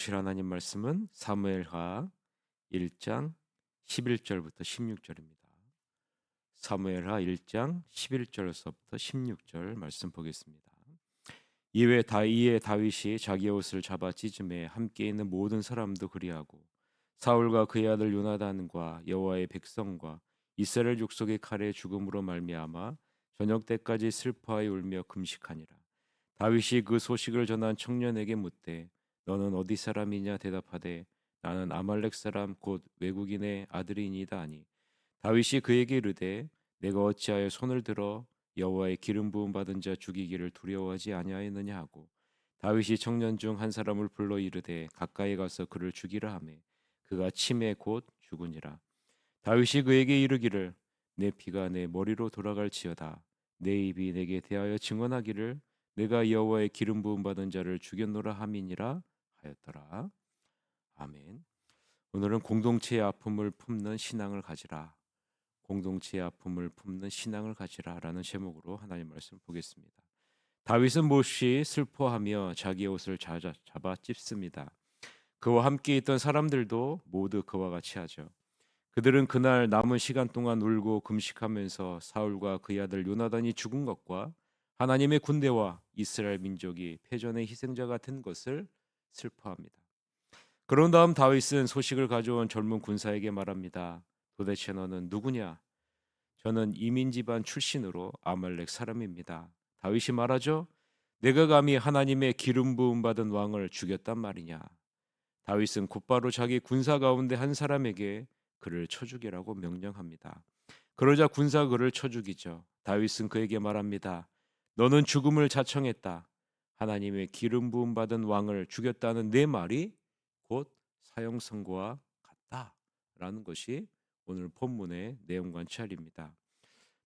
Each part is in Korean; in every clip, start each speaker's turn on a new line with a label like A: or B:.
A: 주실 하나님 말씀은 사무엘하 1장 11절부터 16절입니다. 사무엘하 1장 11절서부터 16절 말씀 보겠습니다. 이에 다윗이 자기 옷을 잡아 찢음에 함께 있는 모든 사람도 그리하고 사울과 그의 아들 요나단과 여호와의 백성과 이스라엘 족속의 칼에 죽음으로 말미암아 저녁 때까지 슬퍼하여 울며 금식하니라. 다윗이 그 소식을 전한 청년에게 묻되 너는 어디 사람이냐 대답하되 나는 아말렉 사람 곧 외국인의 아들이니이다 하니 다윗이 그에게 이르되 내가 어찌하여 손을 들어 여호와의 기름 부음 받은 자 죽이기를 두려워하지 아니하였느냐 하고 다윗이 청년 중 한 사람을 불러 이르되 가까이 가서 그를 죽이라 하매 그가 침에 곧 죽으니라. 다윗이 그에게 이르기를 내 피가 내 머리로 돌아갈지어다 내 입이 내게 대하여 증언하기를 내가 여호와의 기름 부음 받은 자를 죽였노라 함이니라 하였더라. 아멘. 오늘은 공동체의 아픔을 품는 신앙을 가지라. 공동체의 아픔을 품는 신앙을 가지라라는 제목으로 하나님 말씀 보겠습니다. 다윗은 몹시 슬퍼하며 자기의 옷을 잡아 찢습니다. 그와 함께 있던 사람들도 모두 그와 같이 하죠. 그들은 그날 남은 시간 동안 울고 금식하면서 사울과 그의 아들 요나단이 죽은 것과 하나님의 군대와 이스라엘 민족이 패전의 희생자가 된 것을 슬퍼합니다. 그런 다음 다윗은 소식을 가져온 젊은 군사에게 말합니다. 도대체 너는 누구냐? 저는 이민 집안 출신으로 아말렉 사람입니다. 다윗이 말하죠. 내가 감히 하나님의 기름 부음 받은 왕을 죽였단 말이냐? 다윗은 곧바로 자기 군사 가운데 한 사람에게 그를 쳐 죽이라고 명령합니다. 그러자 군사가 그를 쳐 죽이죠. 다윗은 그에게 말합니다. 너는 죽음을 자청했다. 하나님의 기름 부음 받은 왕을 죽였다는 내 말이 곧 사형 선고와 같다라는 것이 오늘 본문의 내용 관찰입니다.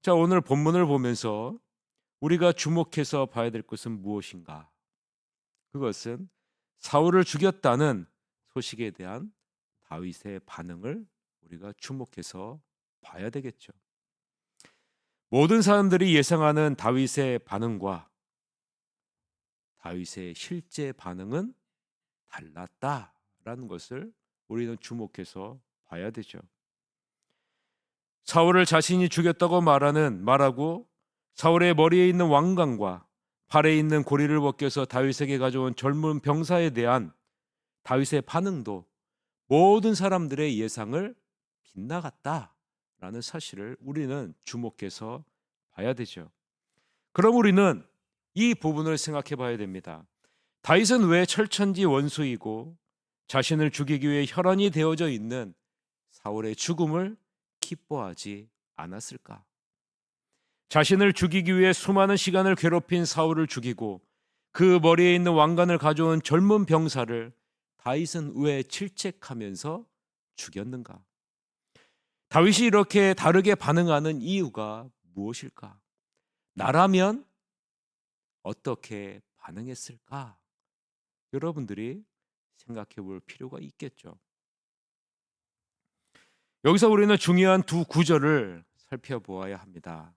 A: 자, 오늘 본문을 보면서 우리가 주목해서 봐야 될 것은 무엇인가? 그것은 사울을 죽였다는 소식에 대한 다윗의 반응을 우리가 주목해서 봐야 되겠죠. 모든 사람들이 예상하는 다윗의 반응과 다윗의 실제 반응은 달랐다라는 것을 우리는 주목해서 봐야 되죠. 사울을 자신이 죽였다고 말하고 사울의 머리에 있는 왕관과 팔에 있는 고리를 벗겨서 다윗에게 가져온 젊은 병사에 대한 다윗의 반응도 모든 사람들의 예상을 빗나갔다라는 사실을 우리는 주목해서 봐야 되죠. 그럼 우리는 이 부분을 생각해 봐야 됩니다. 다윗은 왜 철천지 원수이고 자신을 죽이기 위해 혈안이 되어져 있는 사울의 죽음을 기뻐하지 않았을까? 자신을 죽이기 위해 수많은 시간을 괴롭힌 사울을 죽이고 그 머리에 있는 왕관을 가져온 젊은 병사를 다윗은 왜 질책하면서 죽였는가? 다윗이 이렇게 다르게 반응하는 이유가 무엇일까? 나라면 어떻게 반응했을까? 여러분들이 생각해 볼 필요가 있겠죠. 여기서 우리는 중요한 두 구절을 살펴보아야 합니다.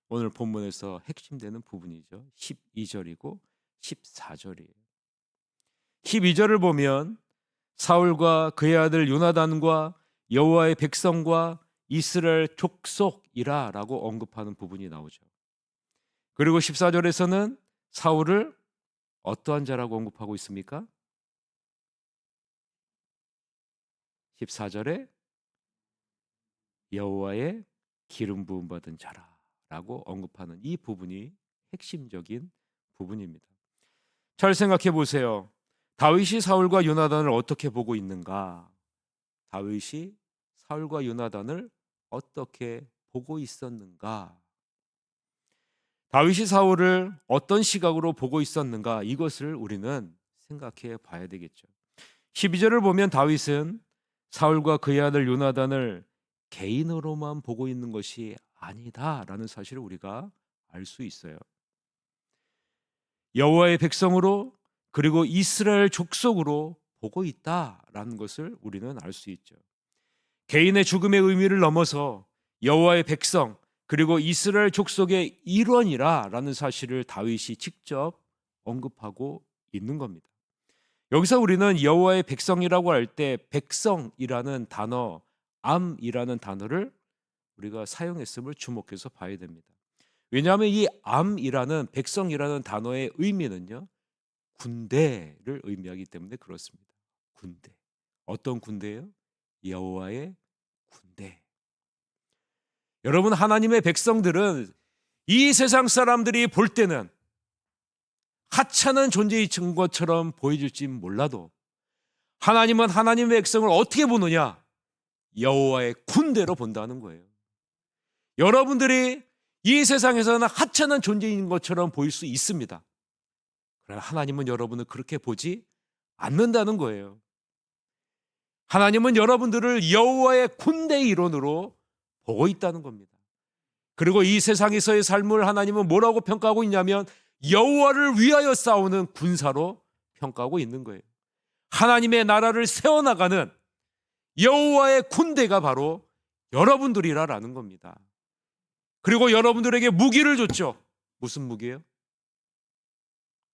A: 오늘 본문에서 핵심되는 부분이죠. 12절이고 14절이에요. 12절을 보면 사울과 그의 아들 요나단과 여호와의 백성과 이스라엘 족속이라라고 언급하는 부분이 나오죠. 그리고 14절에서는 사울을 어떠한 자라고 언급하고 있습니까? 14절에 여호와의 기름 부음 받은 자라라고 언급하는 이 부분이 핵심적인 부분입니다. 잘 생각해 보세요. 다윗이 사울과 요나단을 어떻게 보고 있는가? 다윗이 사울과 요나단을 어떻게 보고 있었는가? 다윗이 사울을 어떤 시각으로 보고 있었는가? 이것을 우리는 생각해 봐야 되겠죠. 12절을 보면 다윗은 사울과 그의 아들 요나단을 개인으로만 보고 있는 것이 아니다라는 사실을 우리가 알 수 있어요. 여호와의 백성으로 그리고 이스라엘 족속으로 보고 있다라는 것을 우리는 알 수 있죠. 개인의 죽음의 의미를 넘어서 여호와의 백성 그리고 이스라엘 족속의 일원이라는 사실을 다윗이 직접 언급하고 있는 겁니다. 여기서 우리는 여호와의 백성이라고 할 때 백성이라는 단어, 암이라는 단어를 우리가 사용했음을 주목해서 봐야 됩니다. 왜냐하면 이 암이라는 백성이라는 단어의 의미는요, 군대를 의미하기 때문에 그렇습니다. 군대. 어떤 군대예요? 여호와의 군대. 여러분, 하나님의 백성들은 이 세상 사람들이 볼 때는 하찮은 존재인 것처럼 보여질지 몰라도 하나님은 하나님의 백성을 어떻게 보느냐? 여호와의 군대로 본다는 거예요. 여러분들이 이 세상에서는 하찮은 존재인 것처럼 보일 수 있습니다. 그러나 하나님은 여러분을 그렇게 보지 않는다는 거예요. 하나님은 여러분들을 여호와의 군대의 일원으로 보고 있다는 겁니다. 그리고 이 세상에서의 삶을 하나님은 뭐라고 평가하고 있냐면 여호와를 위하여 싸우는 군사로 평가하고 있는 거예요. 하나님의 나라를 세워나가는 여호와의 군대가 바로 여러분들이라는 겁니다. 그리고 여러분들에게 무기를 줬죠. 무슨 무기예요?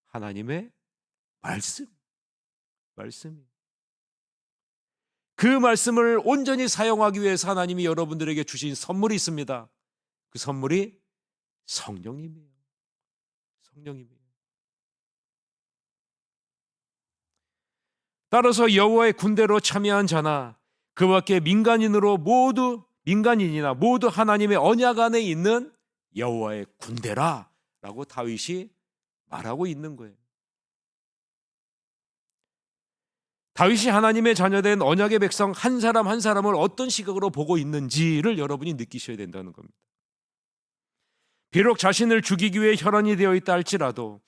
A: 하나님의 말씀이. 그 말씀을 온전히 사용하기 위해서 하나님이 여러분들에게 주신 선물이 있습니다. 그 선물이 성령님이에요. 따라서 여호와의 군대로 참여한 자나 그 밖에 민간인이나 모두 하나님의 언약 안에 있는 여호와의 군대라라고 다윗이 말하고 있는 거예요. 다윗이 하나님의 자녀된 언약의 백성 한 사람 한 사람을 어떤 시각으로 보고 있는지를 여러분이 느끼셔야 된다는 겁니다. 비록 자신을 죽이기 위해 혈안이 되어 있다 할지라도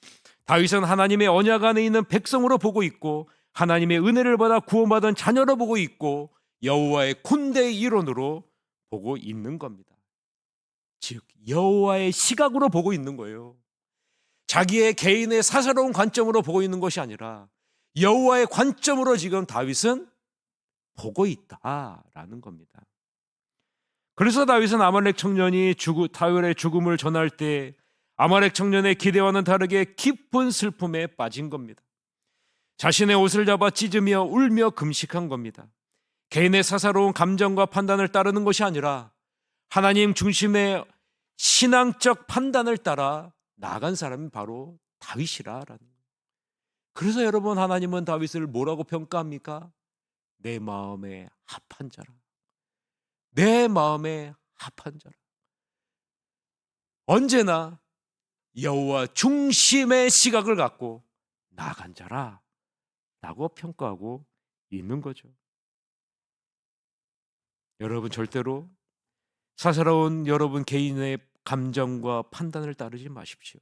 A: 다윗은 하나님의 언약 안에 있는 백성으로 보고 있고 하나님의 은혜를 받아 구원받은 자녀로 보고 있고 여호와의 군대의 일원으로 보고 있는 겁니다. 즉 여호와의 시각으로 보고 있는 거예요. 자기의 개인의 사사로운 관점으로 보고 있는 것이 아니라 여호와의 관점으로 지금 다윗은 보고 있다라는 겁니다. 그래서 다윗은 아말렉 청년이 다윗의 죽음을 전할 때 아말렉 청년의 기대와는 다르게 깊은 슬픔에 빠진 겁니다. 자신의 옷을 잡아 찢으며 울며 금식한 겁니다. 개인의 사사로운 감정과 판단을 따르는 것이 아니라 하나님 중심의 신앙적 판단을 따라 나아간 사람이 바로 다윗이라는 거예요. 그래서 여러분, 하나님은 다윗을 뭐라고 평가합니까? 내 마음에 합한 자라. 내 마음에 합한 자라. 언제나 여호와 중심의 시각을 갖고 나아간 자라 라고 평가하고 있는 거죠. 여러분, 절대로 사사로운 여러분 개인의 감정과 판단을 따르지 마십시오.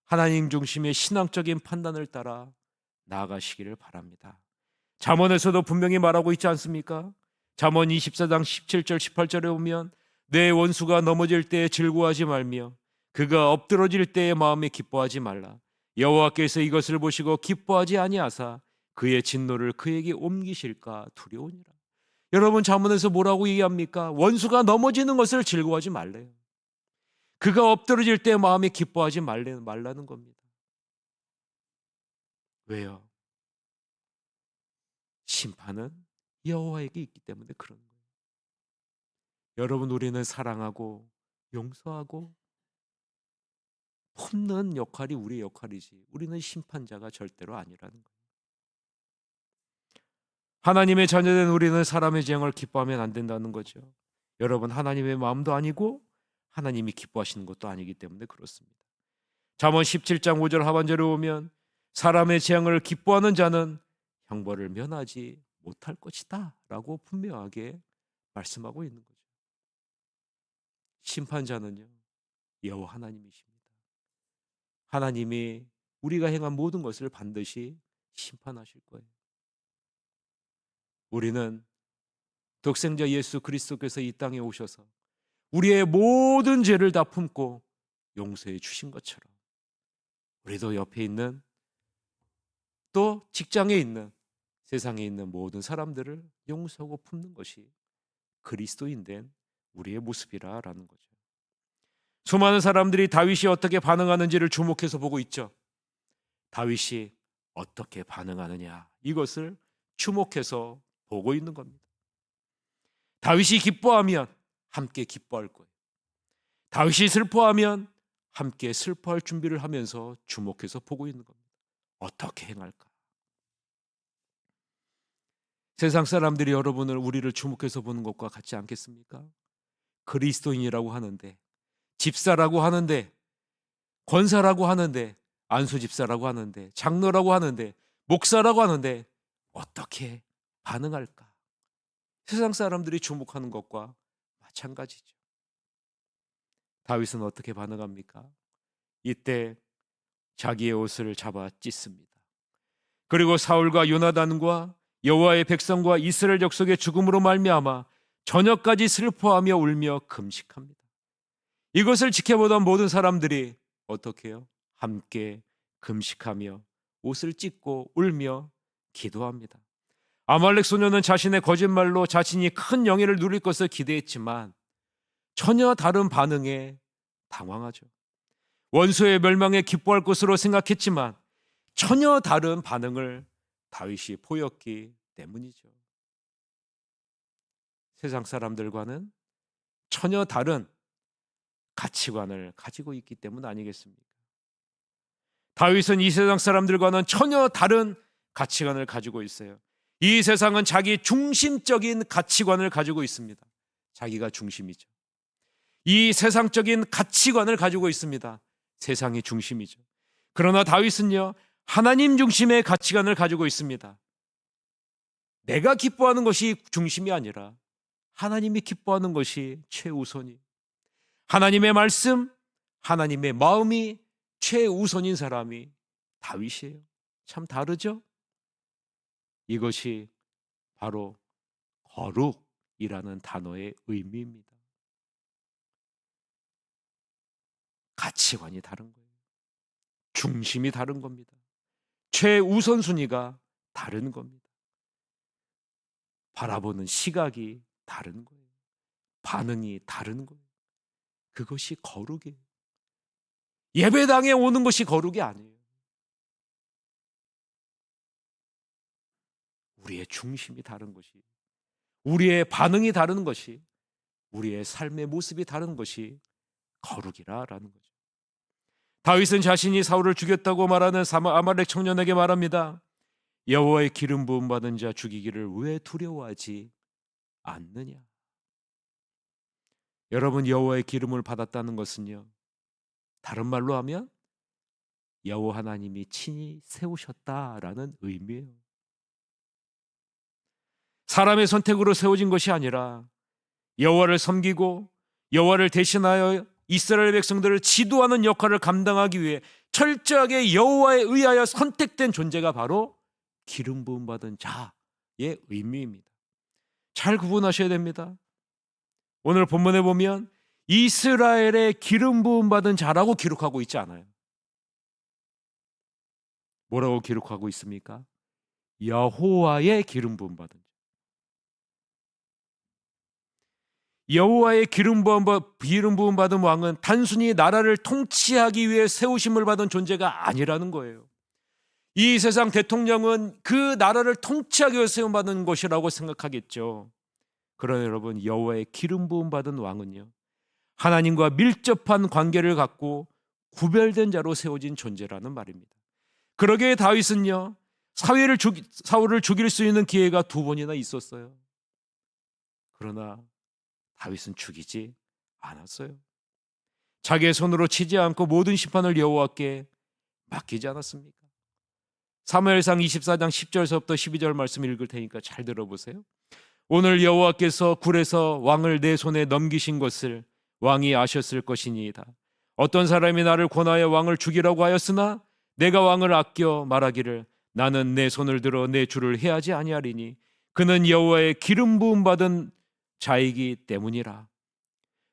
A: 하나님 중심의 신앙적인 판단을 따라 나아가시기를 바랍니다. 잠언에서도 분명히 말하고 있지 않습니까? 잠언 24장 17절 18절에 보면 내 원수가 넘어질 때에 즐거워하지 말며 그가 엎드러질 때에 마음에 기뻐하지 말라. 여호와께서 이것을 보시고 기뻐하지 아니하사 그의 진노를 그에게 옮기실까 두려우니라. 여러분, 잠언에서 뭐라고 얘기합니까? 원수가 넘어지는 것을 즐거워하지 말래요. 그가 엎드러질 때 마음에 기뻐하지 말라는 겁니다. 왜요? 심판은 여호와에게 있기 때문에 그런 거예요. 여러분, 우리는 사랑하고 용서하고 품는 역할이 우리의 역할이지 우리는 심판자가 절대로 아니라는 거예요. 하나님의 자녀된 우리는 사람의 재앙을 기뻐하면 안 된다는 거죠. 여러분, 하나님의 마음도 아니고 하나님이 기뻐하시는 것도 아니기 때문에 그렇습니다. 잠언 17장 5절 하반절에 보면 사람의 재앙을 기뻐하는 자는 형벌을 면하지 못할 것이다 라고 분명하게 말씀하고 있는 거죠. 심판자는요, 여호와 하나님이십니다. 하나님이 우리가 행한 모든 것을 반드시 심판하실 거예요. 우리는 독생자 예수 그리스도께서 이 땅에 오셔서 우리의 모든 죄를 다 품고 용서해 주신 것처럼 우리도 옆에 있는 또 직장에 있는 세상에 있는 모든 사람들을 용서하고 품는 것이 그리스도인 된 우리의 모습이라는 거죠. 수많은 사람들이 다윗이 어떻게 반응하는지를 주목해서 보고 있죠. 다윗이 어떻게 반응하느냐, 이것을 주목해서 보고 있는 겁니다. 다윗이 기뻐하면 함께 기뻐할 거예요. 다윗이 슬퍼하면 함께 슬퍼할 준비를 하면서 주목해서 보고 있는 겁니다. 어떻게 행할까? 세상 사람들이 여러분을, 우리를 주목해서 보는 것과 같지 않겠습니까? 그리스도인이라고 하는데, 집사라고 하는데, 권사라고 하는데, 안수집사라고 하는데, 장로라고 하는데, 목사라고 하는데 어떻게 반응할까? 세상 사람들이 주목하는 것과 마찬가지죠. 다윗은 어떻게 반응합니까? 이때 자기의 옷을 잡아 찢습니다. 그리고 사울과 요나단과 여호와의 백성과 이스라엘 족속의 죽음으로 말미암아 저녁까지 슬퍼하며 울며 금식합니다. 이것을 지켜보던 모든 사람들이 어떻게 해요? 함께 금식하며 옷을 찢고 울며 기도합니다. 아말렉 소녀는 자신의 거짓말로 자신이 큰 영예를 누릴 것을 기대했지만 전혀 다른 반응에 당황하죠. 원수의 멸망에 기뻐할 것으로 생각했지만 전혀 다른 반응을 다윗이 보였기 때문이죠. 세상 사람들과는 전혀 다른 가치관을 가지고 있기 때문 아니겠습니까? 다윗은 이 세상 사람들과는 전혀 다른 가치관을 가지고 있어요. 이 세상은 자기 중심적인 가치관을 가지고 있습니다. 자기가 중심이죠. 이 세상적인 가치관을 가지고 있습니다. 세상이 중심이죠. 그러나 다윗은요, 하나님 중심의 가치관을 가지고 있습니다. 내가 기뻐하는 것이 중심이 아니라 하나님이 기뻐하는 것이 최우선이, 하나님의 말씀, 하나님의 마음이 최우선인 사람이 다윗이에요. 참 다르죠? 이것이 바로 거룩이라는 단어의 의미입니다. 가치관이 다른 거예요. 중심이 다른 겁니다. 최우선순위가 다른 겁니다. 바라보는 시각이 다른 거예요. 반응이 다른 거예요. 그것이 거룩이에요. 예배당에 오는 것이 거룩이 아니에요. 우리의 중심이 다른 것이, 우리의 반응이 다른 것이, 우리의 삶의 모습이 다른 것이 거룩이라는 거죠. 다윗은 자신이 사울을 죽였다고 말하는 아말렉 청년에게 말합니다. 여호와의 기름 부음 받은 자 죽이기를 왜 두려워하지 않느냐? 여러분, 여호와의 기름을 받았다는 것은요, 다른 말로 하면 여호와 하나님이 친히 세우셨다라는 의미예요. 사람의 선택으로 세워진 것이 아니라 여호와를 섬기고 여호와를 대신하여 이스라엘 백성들을 지도하는 역할을 감당하기 위해 철저하게 여호와에 의하여 선택된 존재가 바로 기름 부음 받은 자의 의미입니다. 잘 구분하셔야 됩니다. 오늘 본문에 보면 이스라엘의 기름 부음 받은 자라고 기록하고 있지 않아요. 뭐라고 기록하고 있습니까? 여호와의 기름 부음 받은 자. 여호와의 기름 부음 받은 왕은 단순히 나라를 통치하기 위해 세우심을 받은 존재가 아니라는 거예요. 이 세상 대통령은 그 나라를 통치하기 위해 세움받은 것이라고 생각하겠죠. 그러나 여러분, 여호와의 기름 부음 받은 왕은요, 하나님과 밀접한 관계를 갖고 구별된 자로 세워진 존재라는 말입니다. 그러기에 다윗은요, 사울을 죽일 수 있는 기회가 2번이나 있었어요. 그러나 다윗은 죽이지 않았어요. 자기의 손으로 치지 않고 모든 심판을 여호와께 맡기지 않았습니까? 사무엘상 24장 10절서부터 12절 말씀 읽을 테니까 잘 들어보세요. 오늘 여호와께서 굴에서 왕을 내 손에 넘기신 것을 왕이 아셨을 것이니이다. 어떤 사람이 나를 권하여 왕을 죽이라고 하였으나 내가 왕을 아껴 말하기를 나는 내 손을 들어 내 주를 해하지 아니하리니 그는 여호와의 기름 부음 받은 자이기 때문이라.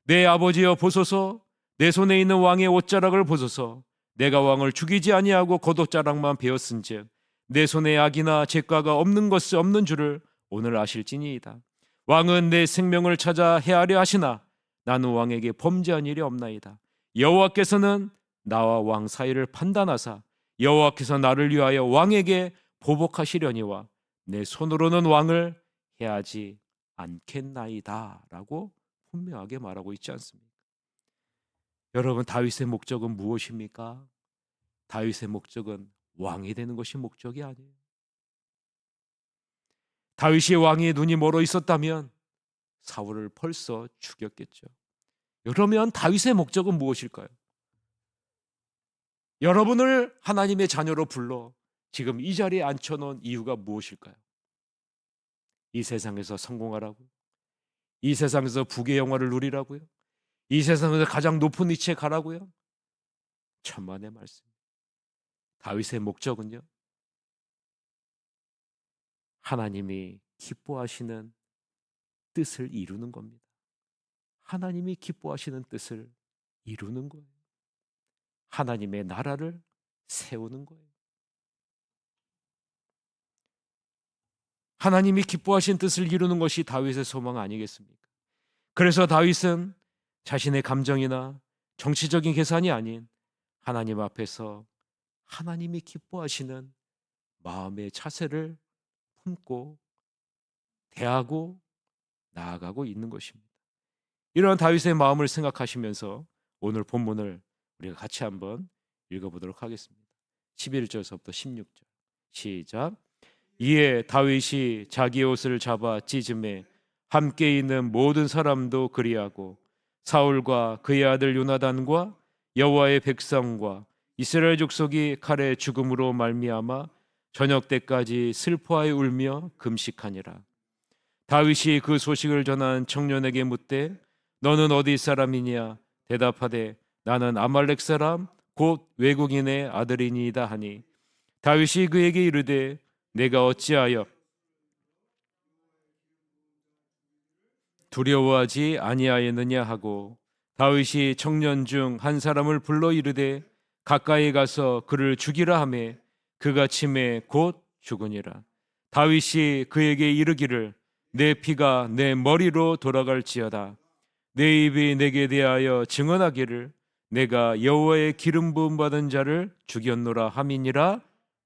A: 내 아버지여 보소서, 내 손에 있는 왕의 옷자락을 보소서. 내가 왕을 죽이지 아니하고 겉옷자락만 베었은즉 내 손에 악이나 죄가가 없는 것이 없는 줄을 오늘 아실지니이다. 왕은 내 생명을 찾아 해하려 하시나 나는 왕에게 범죄한 일이 없나이다. 여호와께서는 나와 왕 사이를 판단하사 여호와께서 나를 위하여 왕에게 보복하시려니와 내 손으로는 왕을 해하지 않겠나이다 라고 분명하게 말하고 있지 않습니까? 여러분, 다윗의 목적은 무엇입니까? 다윗의 목적은 왕이 되는 것이 목적이 아니에요. 다윗이 왕의 눈이 멀어 있었다면 사울을 벌써 죽였겠죠. 그러면 다윗의 목적은 무엇일까요? 여러분을 하나님의 자녀로 불러 지금 이 자리에 앉혀놓은 이유가 무엇일까요? 이 세상에서 성공하라고? 이 세상에서 부귀의 영화를 누리라고요? 이 세상에서 가장 높은 위치에 가라고요? 천만의 말씀. 다윗의 목적은요, 하나님이 기뻐하시는 뜻을 이루는 겁니다. 하나님이 기뻐하시는 뜻을 이루는 거예요. 하나님의 나라를 세우는 거예요. 하나님이 기뻐하신 뜻을 이루는 것이 다윗의 소망 아니겠습니까? 그래서 다윗은 자신의 감정이나 정치적인 계산이 아닌 하나님 앞에서 하나님이 기뻐하시는 마음의 자세를 품고 대하고 나아가고 있는 것입니다. 이러한 다윗의 마음을 생각하시면서 오늘 본문을 우리가 같이 한번 읽어보도록 하겠습니다. 11절서부터 16절 시작. 이에 다윗이 자기 옷을 잡아 찢음에 함께 있는 모든 사람도 그리하고 사울과 그의 아들 요나단과 여호와의 백성과 이스라엘 족속이 칼의 죽음으로 말미암아 저녁 때까지 슬퍼하여 울며 금식하니라. 다윗이 그 소식을 전한 청년에게 묻되 너는 어디 사람이냐? 대답하되 나는 아말렉 사람 곧 외국인의 아들이니이다 하니 다윗이 그에게 이르되 내가 어찌하여 두려워하지 아니하였느냐 하고 다윗이 청년 중 한 사람을 불러 이르되 가까이 가서 그를 죽이라 하매 그가 침에 곧 죽으니라. 다윗이 그에게 이르기를 내 피가 내 머리로 돌아갈지어다. 내 입이 내게 대하여 증언하기를 내가 여호와의 기름 부음 받은 자를 죽였노라 함이니라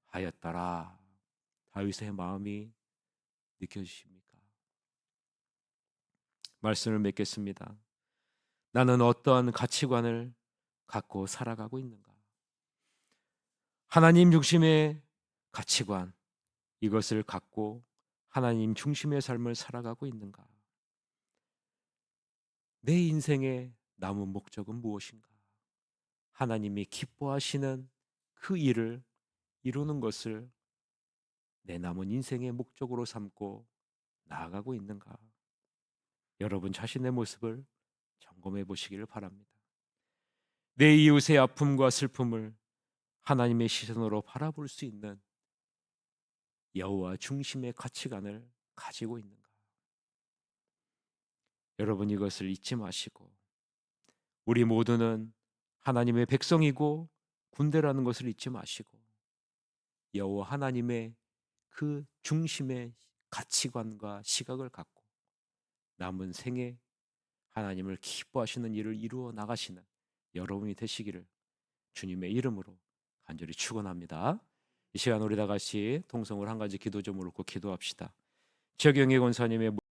A: 하였더라. 다윗의 마음이 느껴지십니까? 말씀을 맺겠습니다. 나는 어떠한 가치관을 갖고 살아가고 있는가? 하나님 중심의 가치관, 이것을 갖고 하나님 중심의 삶을 살아가고 있는가? 내 인생의 남은 목적은 무엇인가? 하나님이 기뻐하시는 그 일을 이루는 것을 내 남은 인생의 목적으로 삼고 나아가고 있는가? 여러분 자신의 모습을 점검해 보시기를 바랍니다. 내 이웃의 아픔과 슬픔을 하나님의 시선으로 바라볼 수 있는 여호와 중심의 가치관을 가지고 있는가? 여러분 이것을 잊지 마시고 우리 모두는 하나님의 백성이고 군대라는 것을 잊지 마시고 여호와 하나님의 그 중심의 가치관과 시각을 갖고 남은 생에 하나님을 기뻐하시는 일을 이루어 나가시는 여러분이 되시기를 주님의 이름으로 간절히 축원합니다. 이 시간 우리 다 같이 통성으로 한 가지 기도 좀 옳고 기도합시다. 최경희 권사님의